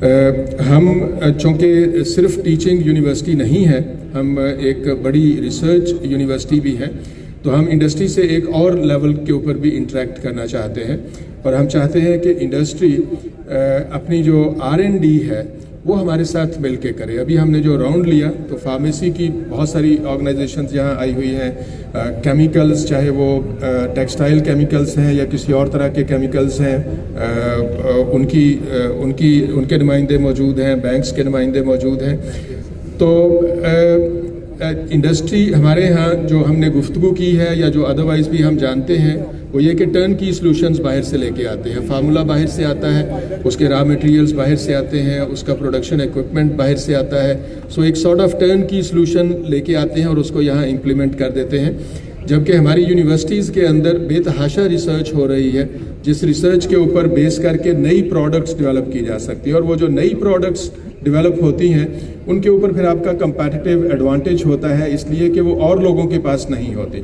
ہم چونکہ صرف ٹیچنگ یونیورسٹی نہیں ہے، ہم ایک بڑی ریسرچ یونیورسٹی بھی ہے، تو ہم انڈسٹری سے ایک اور لیول کے اوپر بھی انٹریکٹ کرنا چاہتے ہیں، اور ہم چاہتے ہیں کہ انڈسٹری اپنی جو R&D ہے وہ ہمارے ساتھ مل کے کرے۔ ابھی ہم نے جو راؤنڈ لیا تو فارمیسی کی بہت ساری آرگنائزیشنز یہاں آئی ہوئی ہیں، کیمیکلز، چاہے وہ ٹیکسٹائل کیمیکلز ہیں یا کسی اور طرح کے کیمیکلز ہیں، ان کے نمائندے موجود ہیں، بینکس کے نمائندے موجود ہیں۔ تو انڈسٹری ہمارے ہاں جو ہم نے گفتگو کی ہے یا جو ادروائز بھی ہم جانتے ہیں وہ یہ کہ ٹرن کی سلوشنز باہر سے لے کے آتے ہیں، فارمولا باہر سے آتا ہے، اس کے را میٹیریلز باہر سے آتے ہیں، اس کا پروڈکشن ایکوپمنٹ باہر سے آتا ہے، سو ایک سارٹ آف ٹرن کی سلوشن لے کے آتے ہیں اور اس کو یہاں امپلیمنٹ کر دیتے ہیں۔ جبکہ ہماری یونیورسٹیز کے اندر بے تحاشا ریسرچ ہو رہی ہے، جس ریسرچ کے اوپر بیس کر کے نئی پروڈکٹس ڈیولپ کی جا سکتی ہے، اور وہ جو نئی پروڈکٹس ڈیولپ ہوتی ہیں ان کے اوپر پھر آپ کا کمپیٹیٹیو ایڈوانٹیج ہوتا ہے، اس لیے کہ وہ اور لوگوں کے پاس نہیں ہوتی۔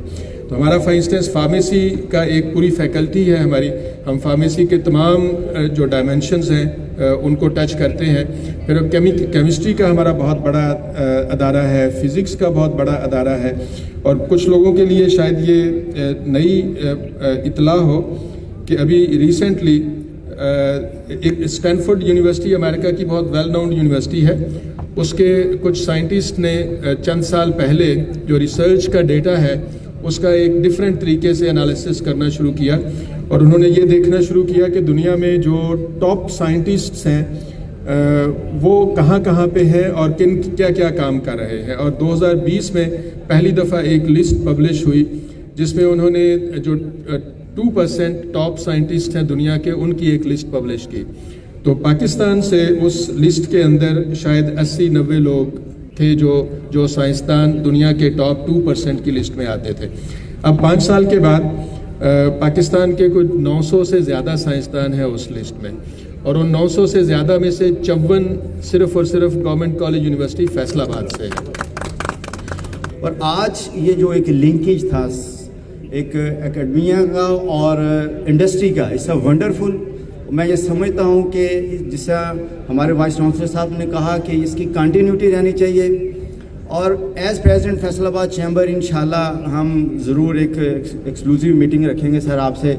تو ہمارا فار انسٹنس فارمیسی کا ایک پوری فیکلٹی ہے ہماری، ہم فارمیسی کے تمام جو ڈائمینشنز ہیں ان کو ٹچ کرتے ہیں۔ پھر کیمسٹری کا ہمارا بہت بڑا ادارہ ہے، فزکس کا بہت بڑا ادارہ ہے، اور کچھ لوگوں کے لیے شاید یہ نئی اطلاع ہو کہ ابھی ریسنٹلی اسٹینفورڈ یونیورسٹی امریکہ کی بہت ویل نون یونیورسٹی ہے، اس کے کچھ سائنٹسٹ نے چند سال پہلے جو ریسرچ کا ڈیٹا ہے اس کا ایک ڈیفرنٹ طریقے سے انالیسس کرنا شروع کیا، اور انہوں نے یہ دیکھنا شروع کیا کہ دنیا میں جو ٹاپ سائنٹسٹس ہیں وہ کہاں کہاں پہ ہیں اور کیا کیا کام کر رہے ہیں۔ اور 2020 میں پہلی دفعہ ایک لسٹ پبلش ہوئی جس میں انہوں نے جو 2% ٹاپ سائنٹسٹ ہیں دنیا کے ان کی ایک لسٹ پبلش کی، تو پاکستان سے اس لسٹ کے اندر شاید 80-90 لوگ تھے جو سائنسدان دنیا کے ٹاپ 2% کی لسٹ میں آتے تھے۔ اب 5 سال کے بعد پاکستان کے کچھ 900 سے زیادہ سائنسدان ہیں اس لسٹ میں، اور ان 900 سے زیادہ میں سے 54 صرف اور صرف گورنمنٹ کالج یونیورسٹی فیصل آباد سے ہے۔ اور آج یہ جو ایک لنکیج تھا ایک اکیڈمیا کا اور انڈسٹری کا، اس ونڈرفل، میں یہ سمجھتا ہوں کہ جیسا ہمارے وائس چانسلر صاحب نے کہا کہ اس کی کنٹینیوٹی رہنی چاہیے، اور ایز پریزیڈنٹ فیصل آباد چیمبر انشاءاللہ ہم ضرور ایک ایکسکلوزیو میٹنگ رکھیں گے سر آپ سے،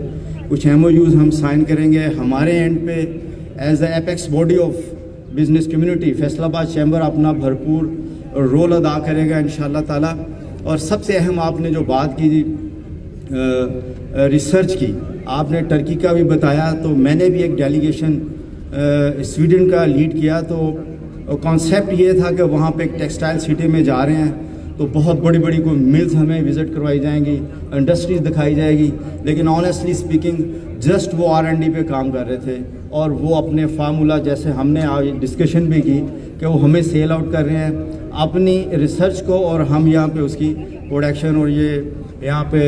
کچھ MOUs ہم سائن کریں گے ہمارے اینڈ پہ۔ As the apex body of business community Faisal آباد چیمبر اپنا بھرپور رول ادا کرے گا انشاءاللہ تعالیٰ۔ اور سب سے اہم آپ نے جو بات کی ریسرچ کی، آپ نے ٹرکی کا بھی بتایا، تو میں نے بھی ایک ڈیلیگیشن سویڈن کا لیڈ کیا، تو کانسیپٹ یہ تھا کہ وہاں پہ ایک ٹیکسٹائل سٹی میں جا رہے ہیں تو بہت بڑی بڑی کوئی ملز ہمیں وزٹ کروائی جائیں گی، انڈسٹریز دکھائی جائے گی، لیکن آنیسٹلی اسپیکنگ جسٹ وہ R&D پہ کام کر رہے تھے، اور وہ اپنے فارمولا جیسے ہم نے آج ڈسکشن بھی کی کہ وہ ہمیں سیل آؤٹ کر رہے ہیں اپنی ریسرچ کو، اور ہم یہاں پہ اس کی پروڈکشن اور یہ یہاں پہ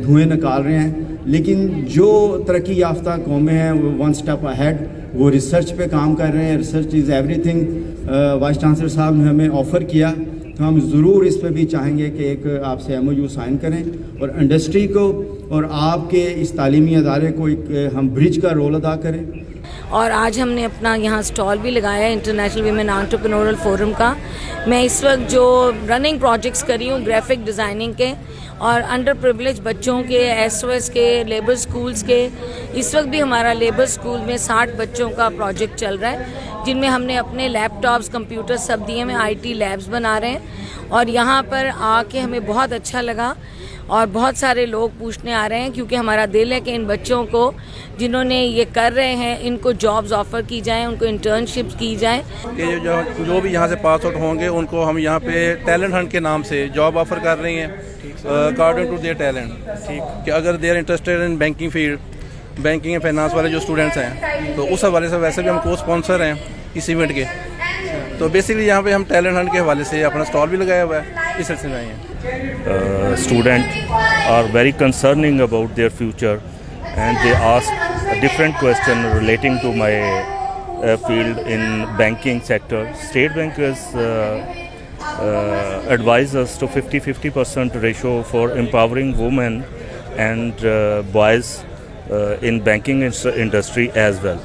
دھوئیں نکال رہے ہیں۔ لیکن جو ترقی یافتہ قومیں ہیں وہ 1 اسٹیپ اہیڈ، وہ ریسرچ پہ کام کر رہے ہیں۔ Research is every thing. Vice chancellor صاحب نے ہمیں آفر کیا، تو ہم ضرور اس پہ بھی چاہیں گے کہ ایک آپ سے MOU سائن کریں، اور انڈسٹری کو اور آپ کے اس تعلیمی ادارے کو ایک ہم برج کا رول ادا کریں۔ اور آج ہم نے اپنا یہاں اسٹال بھی لگایا ہے انٹرنیشنل ویمن انٹرپرینورل فورم کا۔ میں اس وقت جو رننگ پروجیکٹس کری ہوں گرافک ڈیزائننگ کے اور انڈر پریولیج بچوں کے، SOS کے، لیبر اسکولز کے، اس وقت بھی ہمارا لیبر اسکول میں 60 بچوں کا پروجیکٹ چل رہا ہے، جن میں ہم نے اپنے لیپ ٹاپس، کمپیوٹر سب دیے ہیں، IT لیبس بنا رہے ہیں، اور یہاں پر آ کے ہمیں بہت اچھا لگا، اور بہت سارے لوگ پوچھنے آ رہے ہیں، کیونکہ ہمارا دل ہے کہ ان بچوں کو جنہوں نے یہ کر رہے ہیں ان کو جابز آفر کی جائیں، ان کو انٹرنشپس کی جائیں۔ کہ جو بھی یہاں سے پاس آؤٹ ہوں گے ان کو ہم یہاں پہ ٹیلنٹ ہنٹ کے نام سے جاب آفر کر رہی ہیں اکارڈنگ ٹو دیئر ٹیلنٹ، کہ اگر they are interested in banking field, banking and finance والے جو اسٹوڈنٹس ہیں تو اس حوالے سے ویسے بھی ہم کو اسپانسر ہیں اس ایونٹ کے، تو بیسکلی یہاں پہ ہم ٹیلنٹ ہنٹ کے حوالے سے اپنا اسٹال بھی لگایا ہوا ہے، اس سلسلے میں آئے ہیں۔ Students are very concerning about their future, and they ask a different question relating to my field in banking sector. State Bank has advised us to 50% ratio for empowering women and boys in banking industry as well.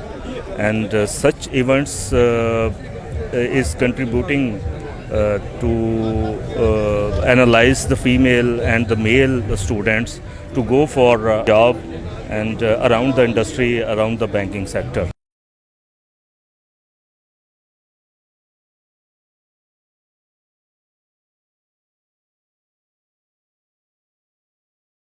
and such events is contributing to analyze the female and the male students to go for a job and around the industry, around the banking sector.